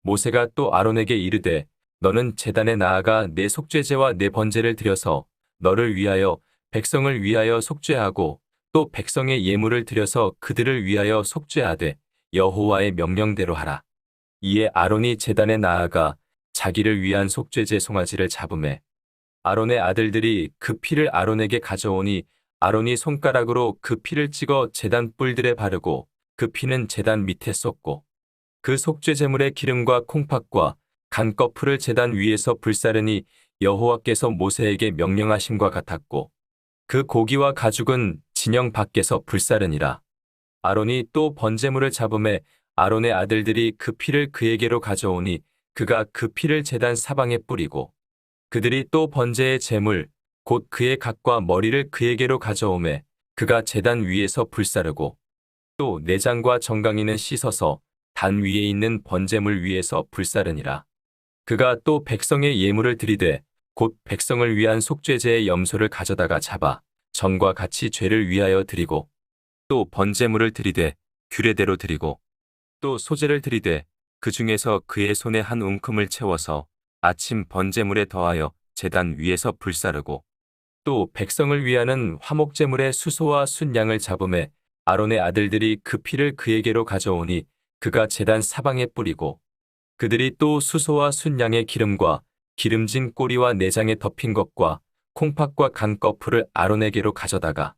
모세가 또 아론에게 이르되 너는 제단에 나아가 내 속죄제와 내 번제를 드려서 너를 위하여 백성을 위하여 속죄하고 또 백성의 예물을 드려서 그들을 위하여 속죄하되 여호와의 명령대로 하라. 이에 아론이 제단에 나아가 자기를 위한 속죄제 송아지를 잡으매 아론의 아들들이 그 피를 아론에게 가져오니 아론이 손가락으로 그 피를 찍어 제단 뿔들에 바르고 그 피는 제단 밑에 쏟고 그 속죄제물의 기름과 콩팥과 간 꺼풀을 제단 위에서 불사르니 여호와께서 모세에게 명령하심과 같았고 그 고기와 가죽은 진영 밖에서 불사르니라. 아론이 또 번제물을 잡음에 아론의 아들들이 그 피를 그에게로 가져오니 그가 그 피를 제단 사방에 뿌리고 그들이 또 번제의 제물 곧 그의 각과 머리를 그에게로 가져오매 그가 제단 위에서 불사르고 또 내장과 정강이는 씻어서 단 위에 있는 번제물 위에서 불사르니라. 그가 또 백성의 예물을 드리되 곧 백성을 위한 속죄제의 염소를 가져다가 잡아 전과 같이 죄를 위하여 드리고 또 번제물을 드리되 규례대로 드리고 또 소제를 드리되 그 중에서 그의 손에 한 움큼을 채워서 아침 번제물에 더하여 제단 위에서 불사르고 또 백성을 위하는 화목제물의 수소와 순양을 잡음에 아론의 아들들이 그 피를 그에게로 가져오니 그가 제단 사방에 뿌리고 그들이 또 수소와 순양의 기름과 기름진 꼬리와 내장에 덮인 것과 콩팥과 간꺼풀을 아론에게로 가져다가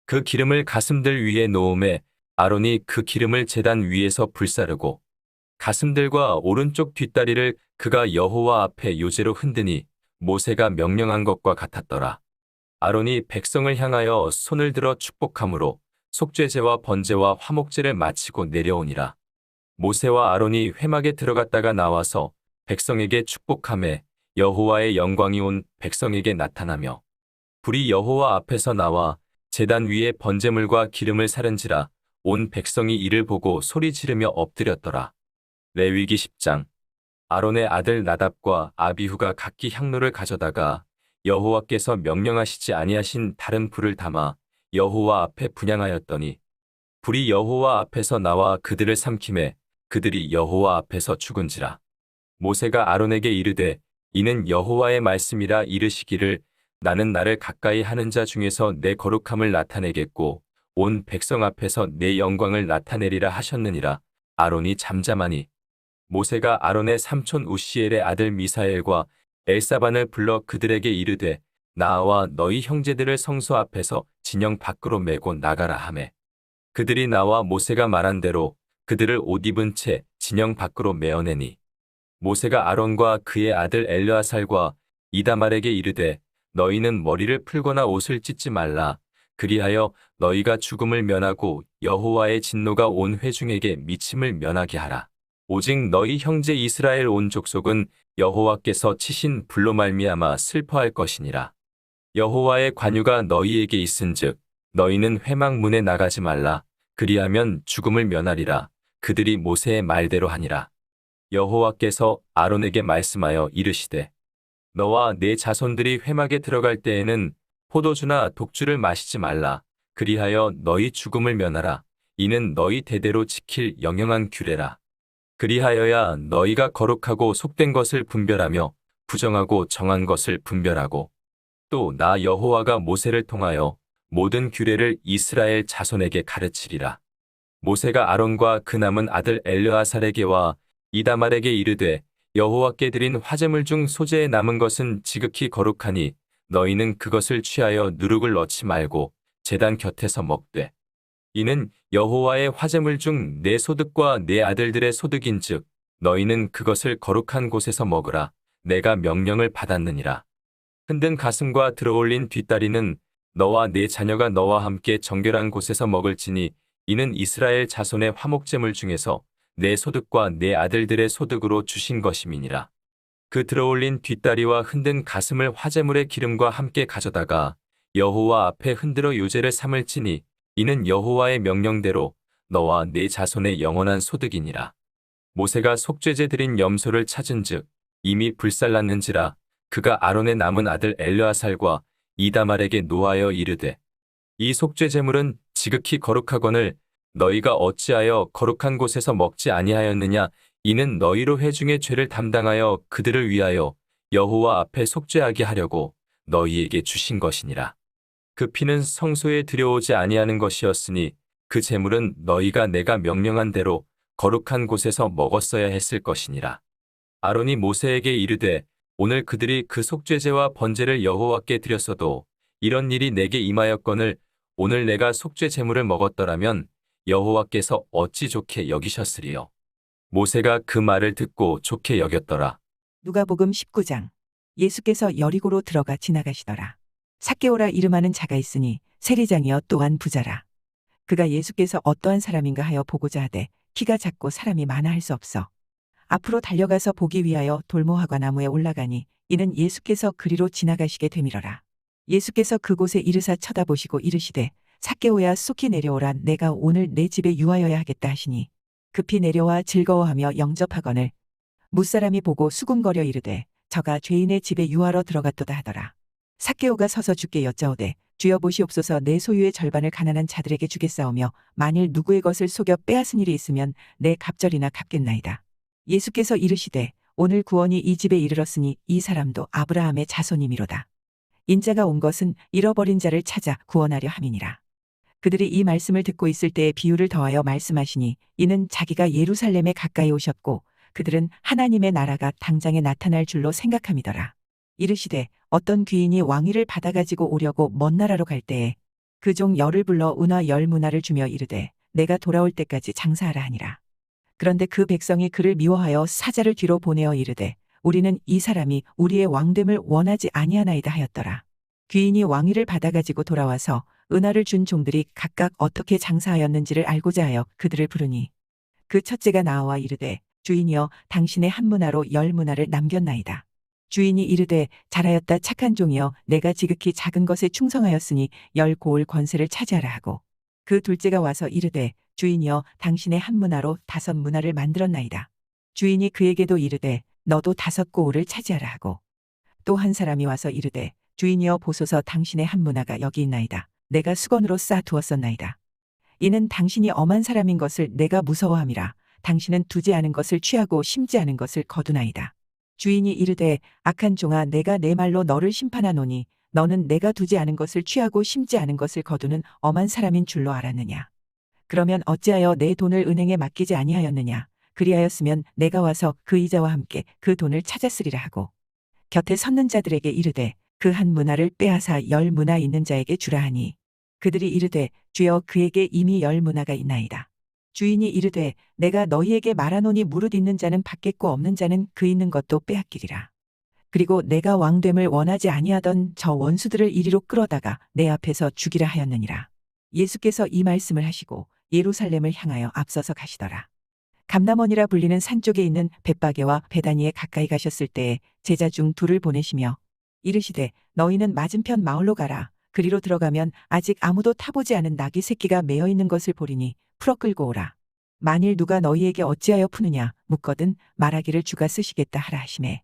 그 기름을 가슴들 위에 놓음에 아론이 그 기름을 제단 위에서 불사르고 가슴들과 오른쪽 뒷다리를 그가 여호와 앞에 요제로 흔드니 모세가 명령한 것과 같았더라. 아론이 백성을 향하여 손을 들어 축복함으로 속죄제와 번제와 화목제를 마치고 내려오니라. 모세와 아론이 회막에 들어갔다가 나와서 백성에게 축복하매 여호와의 영광이 온 백성에게 나타나며 불이 여호와 앞에서 나와 제단 위에 번제물과 기름을 사른지라 온 백성이 이를 보고 소리 지르며 엎드렸더라. 레위기 10장. 아론의 아들 나답과 아비후가 각기 향로를 가져다가 여호와께서 명령하시지 아니하신 다른 불을 담아 여호와 앞에 분향하였더니 불이 여호와 앞에서 나와 그들을 삼키매 그들이 여호와 앞에서 죽은지라. 모세가 아론에게 이르되 이는 여호와의 말씀이라 이르시기를 나는 나를 가까이 하는 자 중에서 내 거룩함을 나타내겠고 온 백성 앞에서 내 영광을 나타내리라 하셨느니라. 아론이 잠잠하니 모세가 아론의 삼촌 우시엘의 아들 미사엘과 엘사반을 불러 그들에게 이르되 나와 너희 형제들을 성소 앞에서 진영 밖으로 메고 나가라 하매 그들이 나와 모세가 말한 대로 그들을 옷 입은 채 진영 밖으로 메어내니 모세가 아론과 그의 아들 엘르아살과 이다말에게 이르되 너희는 머리를 풀거나 옷을 찢지 말라. 그리하여 너희가 죽음을 면하고 여호와의 진노가 온 회중에게 미침을 면하게 하라. 오직 너희 형제 이스라엘 온 족속은 여호와께서 치신 불로 말미암아 슬퍼할 것이니라. 여호와의 관유가 너희에게 있은즉 너희는 회막 문에 나가지 말라. 그리하면 죽음을 면하리라. 그들이 모세의 말대로 하니라. 여호와께서 아론에게 말씀하여 이르시되 너와 네 자손들이 회막에 들어갈 때에는 포도주나 독주를 마시지 말라. 그리하여 너희 죽음을 면하라. 이는 너희 대대로 지킬 영영한 규례라. 그리하여야 너희가 거룩하고 속된 것을 분별하며 부정하고 정한 것을 분별하고 또 나 여호와가 모세를 통하여 모든 규례를 이스라엘 자손에게 가르치리라. 모세가 아론과 그 남은 아들 엘르아살에게와 이다말에게 이르되 여호와께 드린 화제물 중 소재에 남은 것은 지극히 거룩하니 너희는 그것을 취하여 누룩을 넣지 말고 제단 곁에서 먹되 이는 여호와의 화제물 중 내 소득과 내 아들들의 소득인즉 너희는 그것을 거룩한 곳에서 먹으라. 내가 명령을 받았느니라. 흔든 가슴과 들어올린 뒷다리는 너와 네 자녀가 너와 함께 정결한 곳에서 먹을지니 이는 이스라엘 자손의 화목제물 중에서 내 소득과 내 아들들의 소득으로 주신 것임이니라. 그 들어올린 뒷다리와 흔든 가슴을 화제물의 기름과 함께 가져다가 여호와 앞에 흔들어 요제를 삼을지니 이는 여호와의 명령대로 너와 네 자손의 영원한 소득이니라. 모세가 속죄제 드린 염소를 찾은즉 이미 불살랐는지라. 그가 아론의 남은 아들 엘르아살과 이다말에게 노하여 이르되 이 속죄제물은 지극히 거룩하거늘 너희가 어찌하여 거룩한 곳에서 먹지 아니하였느냐. 이는 너희로 회중의 죄를 담당하여 그들을 위하여 여호와 앞에 속죄하게 하려고 너희에게 주신 것이니라. 그 피는 성소에 들여오지 아니하는 것이었으니 그 제물은 너희가 내가 명령한 대로 거룩한 곳에서 먹었어야 했을 것이니라. 아론이 모세에게 이르되 오늘 그들이 그 속죄제와 번제를 여호와께 드렸어도 이런 일이 내게 임하였거늘 오늘 내가 속죄 제물을 먹었더라면 여호와께서 어찌 좋게 여기셨으리요. 모세가 그 말을 듣고 좋게 여겼더라. 누가복음 19장. 예수께서 여리고로 들어가 지나가시더라. 삭개오라 이름하는 자가 있으니 세리장이여 또한 부자라. 그가 예수께서 어떠한 사람인가 하여 보고자 하되 키가 작고 사람이 많아 할 수 없어 앞으로 달려가서 보기 위하여 돌모하과 나무에 올라가니 이는 예수께서 그리로 지나가시게 되밀어라. 예수께서 그곳에 이르사 쳐다보시고 이르시되 삭개오야 속히 내려오라. 내가 오늘 내 집에 유하여야 하겠다 하시니 급히 내려와 즐거워하며 영접하거늘 무사람이 보고 수군거려 이르되 저가 죄인의 집에 유하러 들어갔도다 하더라. 삭개오가 서서 주께 여짜오되 주여 보시옵소서 내 소유의 절반을 가난한 자들에게 주겠사오며 만일 누구의 것을 속여 빼앗은 일이 있으면 내 갑절이나 갚겠나이다. 예수께서 이르시되 오늘 구원이 이 집에 이르렀으니 이 사람도 아브라함의 자손이미로다. 인자가 온 것은 잃어버린 자를 찾아 구원하려 함이니라. 그들이 이 말씀을 듣고 있을 때에 비유를 더하여 말씀하시니 이는 자기가 예루살렘에 가까이 오셨고 그들은 하나님의 나라가 당장에 나타날 줄로 생각함이더라. 이르시되 어떤 귀인이 왕위를 받아가지고 오려고 먼 나라로 갈 때에 그 종 열을 불러 은화 10문화를 주며 이르되 내가 돌아올 때까지 장사하라 하니라. 그런데 그 백성이 그를 미워하여 사자를 뒤로 보내어 이르되 우리는 이 사람이 우리의 왕됨을 원하지 아니하나이다 하였더라. 귀인이 왕위를 받아가지고 돌아와서 은화를 준 종들이 각각 어떻게 장사하였는지를 알고자 하여 그들을 부르니 그 첫째가 나와 이르되 주인이여 당신의 한 문화로 10문화를 남겼나이다. 주인이 이르되 잘하였다 착한 종이여 내가 지극히 작은 것에 충성하였으니 10고을 권세를 차지하라 하고 그 둘째가 와서 이르되 주인이여 당신의 한 문화로 5문화를 만들었나이다. 주인이 그에게도 이르되 너도 5고을을 차지하라 하고 또 한 사람이 와서 이르되 주인이여 보소서 당신의 한 문화가 여기 있나이다. 내가 수건으로 쌓아 두었었나이다. 이는 당신이 엄한 사람인 것을 내가 무서워함이라. 당신은 두지 않은 것을 취하고 심지 않은 것을 거두나이다. 주인이 이르되 악한 종아 내가 내 말로 너를 심판하노니 너는 내가 두지 않은 것을 취하고 심지 않은 것을 거두는 엄한 사람인 줄로 알았느냐. 그러면 어찌하여 내 돈을 은행에 맡기지 아니하였느냐. 그리하였으면 내가 와서 그 이자와 함께 그 돈을 찾았으리라 하고 곁에 섰는 자들에게 이르되 그 한 문화를 빼앗아 10문화 있는 자에게 주라 하니 그들이 이르되 주여 그에게 이미 10문화가 있나이다. 주인이 이르되 내가 너희에게 말하노니 무릇 있는 자는 받겠고 없는 자는 그 있는 것도 빼앗기리라. 그리고 내가 왕됨을 원하지 아니하던 저 원수들을 이리로 끌어다가 내 앞에서 죽이라 하였느니라. 예수께서 이 말씀을 하시고 예루살렘을 향하여 앞서서 가시더라. 감람원이라 불리는 산 쪽에 있는 벳바게와 베다니에 가까이 가셨을 때에 제자 중 둘을 보내시며 이르시되 너희는 맞은편 마을로 가라. 그리로 들어가면 아직 아무도 타보지 않은 나귀 새끼가 매어 있는 것을 보리니 풀어 끌고 오라. 만일 누가 너희에게 어찌하여 푸느냐 묻거든 말하기를 주가 쓰시겠다 하라 하시매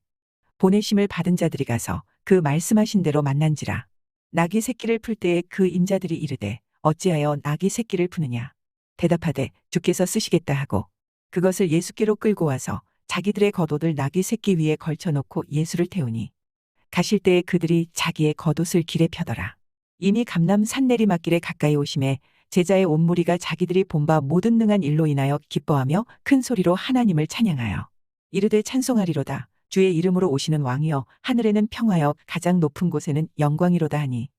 보내심을 받은 자들이 가서 그 말씀하신 대로 만난지라. 나귀 새끼를 풀 때에 그 임자들이 이르되 어찌하여 나귀 새끼를 푸느냐 대답하되 주께서 쓰시겠다 하고 그것을 예수께로 끌고 와서 자기들의 겉옷을 나귀 새끼 위에 걸쳐놓고 예수를 태우니 가실 때에 그들이 자기의 겉옷을 길에 펴더라. 이미 감람 산 내리막길에 가까이 오심에 제자의 온 무리가 자기들이 본 바 모든 능한 일로 인하여 기뻐하며 큰 소리로 하나님을 찬양하여 이르되 찬송하리로다. 주의 이름으로 오시는 왕이여 하늘에는 평화여 가장 높은 곳에는 영광이로다 하니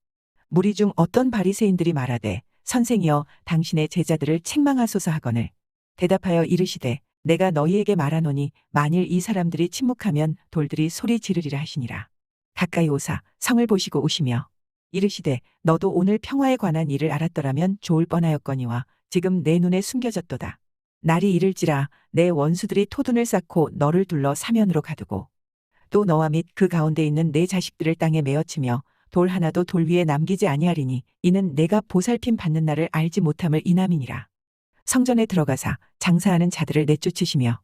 무리 중 어떤 바리새인들이 말하되 선생이여 당신의 제자들을 책망하소서 하거늘 대답하여 이르시되 내가 너희에게 말하노니 만일 이 사람들이 침묵하면 돌들이 소리 지르리라 하시니라. 가까이 오사 성을 보시고 오시며 이르시되 너도 오늘 평화에 관한 일을 알았더라면 좋을 뻔하였거니와 지금 내 눈에 숨겨졌도다. 날이 이를지라 내 원수들이 토둔을 쌓고 너를 둘러 사면으로 가두고 또 너와 및 그 가운데 있는 내 자식들을 땅에 메어치며 돌 하나도 돌 위에 남기지 아니하리니 이는 내가 보살핌 받는 날을 알지 못함을 인함이니라. 성전에 들어가사 장사하는 자들을 내쫓으시며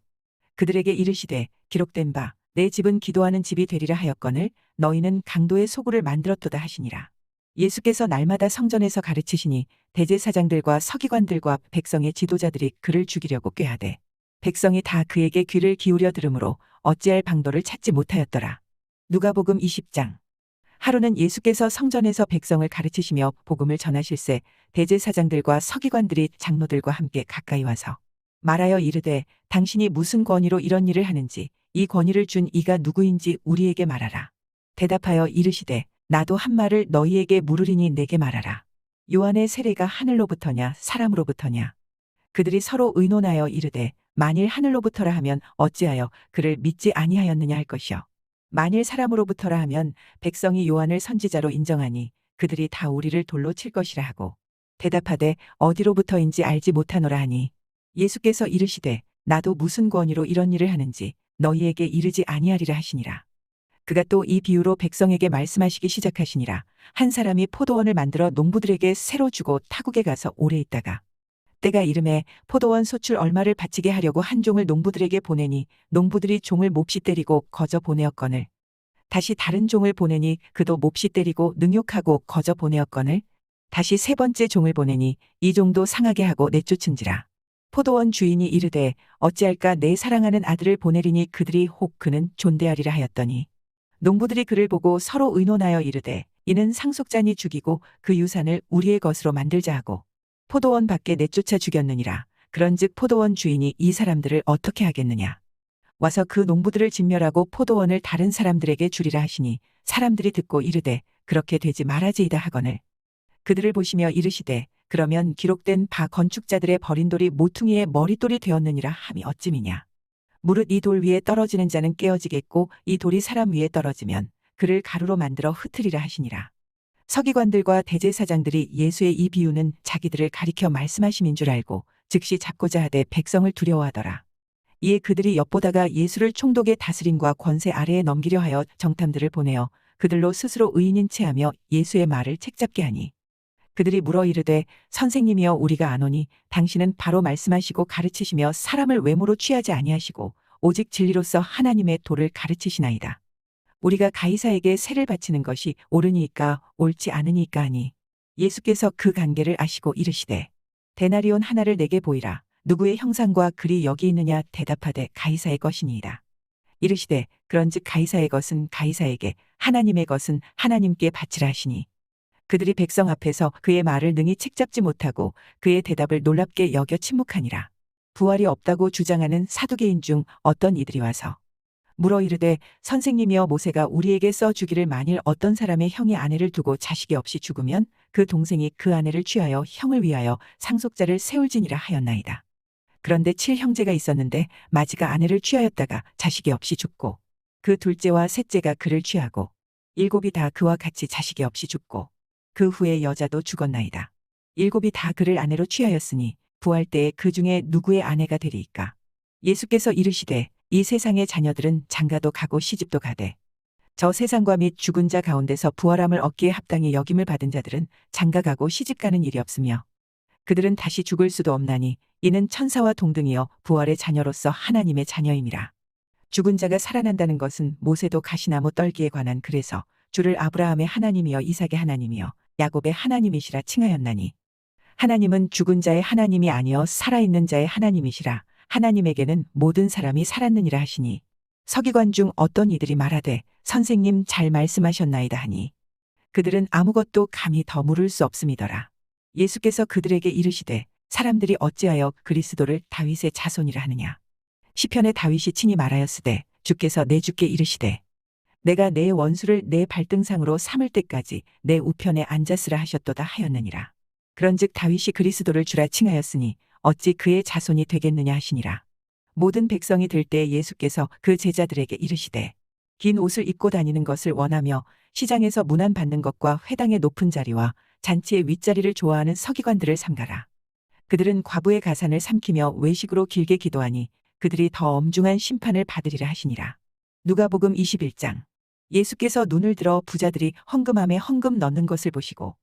그들에게 이르시되 기록된 바 내 집은 기도하는 집이 되리라 하였거늘 너희는 강도의 소굴을 만들었도다 하시니라. 예수께서 날마다 성전에서 가르치시니 대제사장들과 서기관들과 백성의 지도자들이 그를 죽이려고 꾀하되 백성이 다 그에게 귀를 기울여 들으므로 어찌할 방도를 찾지 못하였더라. 누가복음 20장. 하루는 예수께서 성전에서 백성을 가르치시며 복음을 전하실새 대제사장들과 서기관들이 장로들과 함께 가까이 와서 말하여 이르되 당신이 무슨 권위로 이런 일을 하는지 이 권위를 준 이가 누구인지 우리에게 말하라. 대답하여 이르시되 나도 한 말을 너희에게 물으리니 내게 말하라. 요한의 세례가 하늘로부터냐 사람으로부터냐. 그들이 서로 의논하여 이르되 만일 하늘로부터라 하면 어찌하여 그를 믿지 아니하였느냐 할 것이요 만일 사람으로부터라 하면 백성이 요한을 선지자로 인정하니 그들이 다 우리를 돌로 칠 것이라 하고 대답하되 어디로부터인지 알지 못하노라 하니 예수께서 이르시되 나도 무슨 권위로 이런 일을 하는지 너희에게 이르지 아니하리라 하시니라. 그가 또 이 비유로 백성에게 말씀하시기 시작하시니라. 한 사람이 포도원을 만들어 농부들에게 새로 주고 타국에 가서 오래 있다가 때가 이름에 포도원 소출 얼마를 바치게 하려고 한 종을 농부들에게 보내니 농부들이 종을 몹시 때리고 거저 보내었거늘 다시 다른 종을 보내니 그도 몹시 때리고 능욕하고 거저 보내었거늘 다시 세 번째 종을 보내니 이 종도 상하게 하고 내쫓은지라. 포도원 주인이 이르되 어찌할까 내 사랑하는 아들을 보내리니 그들이 혹 그는 존대하리라 하였더니 농부들이 그를 보고 서로 의논하여 이르되 이는 상속자니 죽이고 그 유산을 우리의 것으로 만들자 하고 포도원 밖에 내쫓아 죽였느니라. 그런즉 포도원 주인이 이 사람들을 어떻게 하겠느냐. 와서 그 농부들을 진멸하고 포도원을 다른 사람들에게 주리라 하시니 사람들이 듣고 이르되 그렇게 되지 말아지이다 하거늘 그들을 보시며 이르시되 그러면 기록된 바 건축자들의 버린 돌이 모퉁이의 머릿돌이 되었느니라 함이 어찌미냐. 무릇 이 돌 위에 떨어지는 자는 깨어지겠고 이 돌이 사람 위에 떨어지면 그를 가루로 만들어 흩으리라 하시니라. 서기관들과 대제사장들이 예수의 이 비유는 자기들을 가리켜 말씀하심인 줄 알고 즉시 잡고자 하되 백성을 두려워하더라. 이에 그들이 엿보다가 예수를 총독의 다스림과 권세 아래에 넘기려 하여 정탐들을 보내어 그들로 스스로 의인인 체하며 예수의 말을 책잡게 하니 그들이 물어 이르되 선생님이여 우리가 아노니 당신은 바로 말씀하시고 가르치시며 사람을 외모로 취하지 아니하시고 오직 진리로서 하나님의 도를 가르치시나이다. 우리가 가이사에게 세를 바치는 것이 옳으니까 옳지 않으니까 하니 예수께서 그 관계를 아시고 이르시되 데나리온 하나를 내게 보이라. 누구의 형상과 글이 여기 있느냐 대답하되 가이사의 것이니이다. 이르시되 그런즉 가이사의 것은 가이사에게 하나님의 것은 하나님께 바치라 하시니 그들이 백성 앞에서 그의 말을 능히 책잡지 못하고 그의 대답을 놀랍게 여겨 침묵하니라. 부활이 없다고 주장하는 사두개인 중 어떤 이들이 와서 물어 이르되 선생님이여 모세가 우리에게 써 주기를 만일 어떤 사람의 형이 아내를 두고 자식이 없이 죽으면 그 동생이 그 아내를 취하여 형을 위하여 상속자를 세울지니라 하였나이다. 그런데 7형제가 있었는데 마지가 아내를 취하였다가 자식이 없이 죽고 그 둘째와 셋째가 그를 취하고 7이 다 그와 같이 자식이 없이 죽고 그 후에 여자도 죽었나이다. 7이 다 그를 아내로 취하였으니 부활 때에 그 중에 누구의 아내가 되리이까. 예수께서 이르시되 이 세상의 자녀들은 장가도 가고 시집도 가되 저 세상과 및 죽은 자 가운데서 부활함을 얻기에 합당히 여김을 받은 자들은 장가 가고 시집 가는 일이 없으며 그들은 다시 죽을 수도 없나니 이는 천사와 동등이여 부활의 자녀로서 하나님의 자녀임이라. 죽은 자가 살아난다는 것은 모세도 가시나무 떨기에 관한 글에서 주를 아브라함의 하나님이여 이삭의 하나님이여 야곱의 하나님이시라 칭하였나니 하나님은 죽은 자의 하나님이 아니여 살아있는 자의 하나님이시라. 하나님에게는 모든 사람이 살았느니라 하시니 서기관 중 어떤 이들이 말하되 선생님 잘 말씀하셨나이다 하니 그들은 아무것도 감히 더 물을 수 없음이더라. 예수께서 그들에게 이르시되 사람들이 어찌하여 그리스도를 다윗의 자손이라 하느냐. 시편에 다윗이 친히 말하였으되 주께서 내 주께 이르시되 내가 내 원수를 내 발등상으로 삼을 때까지 내 우편에 앉았으라 하셨도다 하였느니라. 그런즉 다윗이 그리스도를 주라 칭하였으니 어찌 그의 자손이 되겠느냐 하시니라. 모든 백성이 들 때 예수께서 그 제자들에게 이르시되 긴 옷을 입고 다니는 것을 원하며 시장에서 문안 받는 것과 회당의 높은 자리와 잔치의 윗자리를 좋아하는 서기관들을 삼가라. 그들은 과부의 가산을 삼키며 외식으로 길게 기도하니 그들이 더 엄중한 심판을 받으리라 하시니라. 누가복음 21장. 예수께서 눈을 들어 부자들이 헌금함에 헌금 넣는 것을 보시고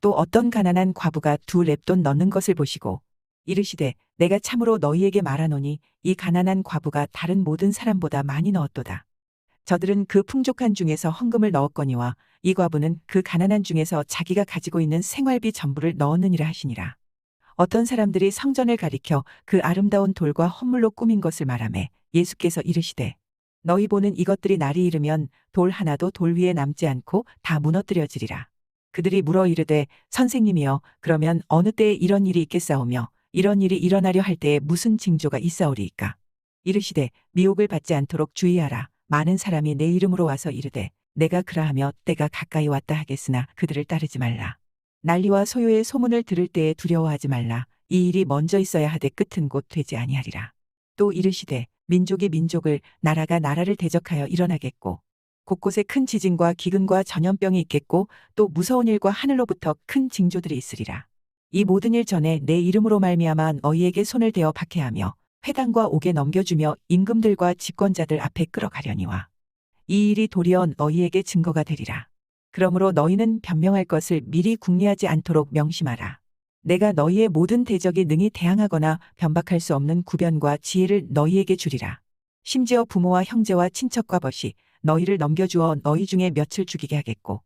또 어떤 가난한 과부가 2렙돈 넣는 것을 보시고 이르시되 내가 참으로 너희에게 말하노니 이 가난한 과부가 다른 모든 사람보다 많이 넣었도다. 저들은 그 풍족한 중에서 헌금을 넣었거니와 이 과부는 그 가난한 중에서 자기가 가지고 있는 생활비 전부를 넣었느니라 하시니라. 어떤 사람들이 성전을 가리켜 그 아름다운 돌과 헌물로 꾸민 것을 말하매 예수께서 이르시되 너희 보는 이것들이 날이 이르면 돌 하나도 돌 위에 남지 않고 다 무너뜨려지리라. 그들이 물어 이르되 선생님이여 그러면 어느 때에 이런 일이 있겠사오며 이런 일이 일어나려 할 때에 무슨 징조가 있사오리이까. 이르시되 미혹을 받지 않도록 주의하라. 많은 사람이 내 이름으로 와서 이르되 내가 그라하며 때가 가까이 왔다 하겠으나 그들을 따르지 말라. 난리와 소요의 소문을 들을 때에 두려워하지 말라. 이 일이 먼저 있어야 하되 끝은 곧 되지 아니하리라. 또 이르시되 민족이 민족을 나라가 나라를 대적하여 일어나겠고 곳곳에 큰 지진과 기근과 전염병이 있겠고 또 무서운 일과 하늘로부터 큰 징조들이 있으리라. 이 모든 일 전에 내 이름으로 말미암아 너희에게 손을 대어 박해하며 회당과 옥에 넘겨주며 임금들과 집권자들 앞에 끌어가려니와 이 일이 도리어 너희에게 증거가 되리라. 그러므로 너희는 변명할 것을 미리 궁리하지 않도록 명심하라. 내가 너희의 모든 대적이 능히 대항하거나 변박할 수 없는 구변과 지혜를 너희에게 주리라. 심지어 부모와 형제와 친척과 벗이 너희를 넘겨주어 너희 중에 몇을 죽이게 하겠고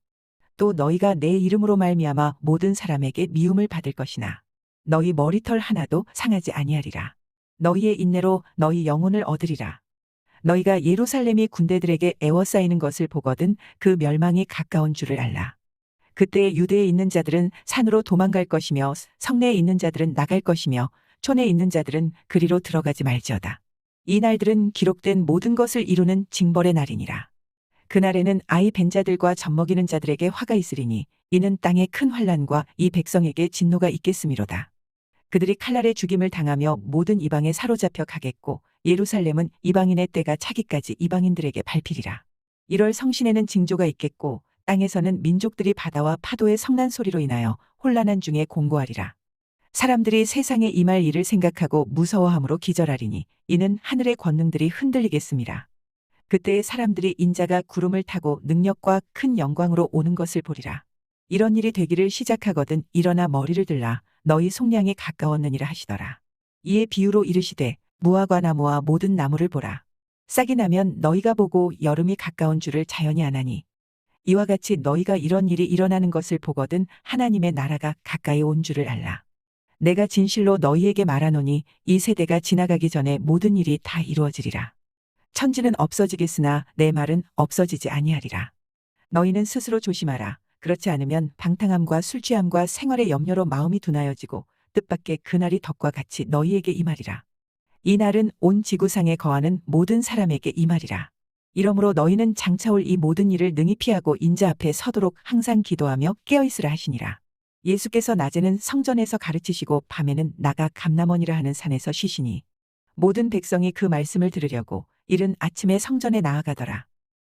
또 너희가 내 이름으로 말미암아 모든 사람에게 미움을 받을 것이나 너희 머리털 하나도 상하지 아니하리라. 너희의 인내로 너희 영혼을 얻으리라. 너희가 예루살렘이 군대들에게 애워싸이는 것을 보거든 그 멸망이 가까운 줄을 알라. 그때 유대에 있는 자들은 산으로 도망갈 것이며 성내에 있는 자들은 나갈 것이며 촌에 있는 자들은 그리로 들어가지 말지어다. 이 날들은 기록된 모든 것을 이루는 징벌의 날이니라. 그날에는 아이 벤 자들과 젖먹이는 자들에게 화가 있으리니 이는 땅에 큰 환난과 이 백성에게 진노가 있겠음이로다. 그들이 칼날에 죽임을 당하며 모든 이방에 사로잡혀 가겠고 예루살렘은 이방인의 때가 차기까지 이방인들에게 밟히리라. 1월 성신에는 징조가 있겠고 땅에서는 민족들이 바다와 파도의 성난 소리로 인하여 혼란한 중에 공고하리라. 사람들이 세상에 임할 일을 생각하고 무서워함으로 기절하리니 이는 하늘의 권능들이 흔들리겠음이라. 그때의 사람들이 인자가 구름을 타고 능력과 큰 영광으로 오는 것을 보리라. 이런 일이 되기를 시작하거든 일어나 머리를 들라 너희 속량이 가까웠느니라 하시더라. 이에 비유로 이르시되 무화과 나무와 모든 나무를 보라. 싹이 나면 너희가 보고 여름이 가까운 줄을 자연히 아나니 이와 같이 너희가 이런 일이 일어나는 것을 보거든 하나님의 나라가 가까이 온 줄을 알라. 내가 진실로 너희에게 말하노니 이 세대가 지나가기 전에 모든 일이 다 이루어지리라. 천지는 없어지겠으나 내 말은 없어지지 아니하리라. 너희는 스스로 조심하라. 그렇지 않으면 방탕함과 술취함과 생활의 염려로 마음이 둔하여지고 뜻밖의 그날이 덕과 같이 너희에게 임하리라. 이 날은 온 지구상에 거하는 모든 사람에게 임하리라. 이러므로 너희는 장차올 이 모든 일을 능히 피하고 인자 앞에 서도록 항상 기도하며 깨어있으라 하시니라. 예수께서 낮에는 성전에서 가르치시고 밤에는 나가 감람원이라 하는 산에서 쉬시니 모든 백성이 그 말씀을 들으려고 이른 아침에 성전에 나아가더라.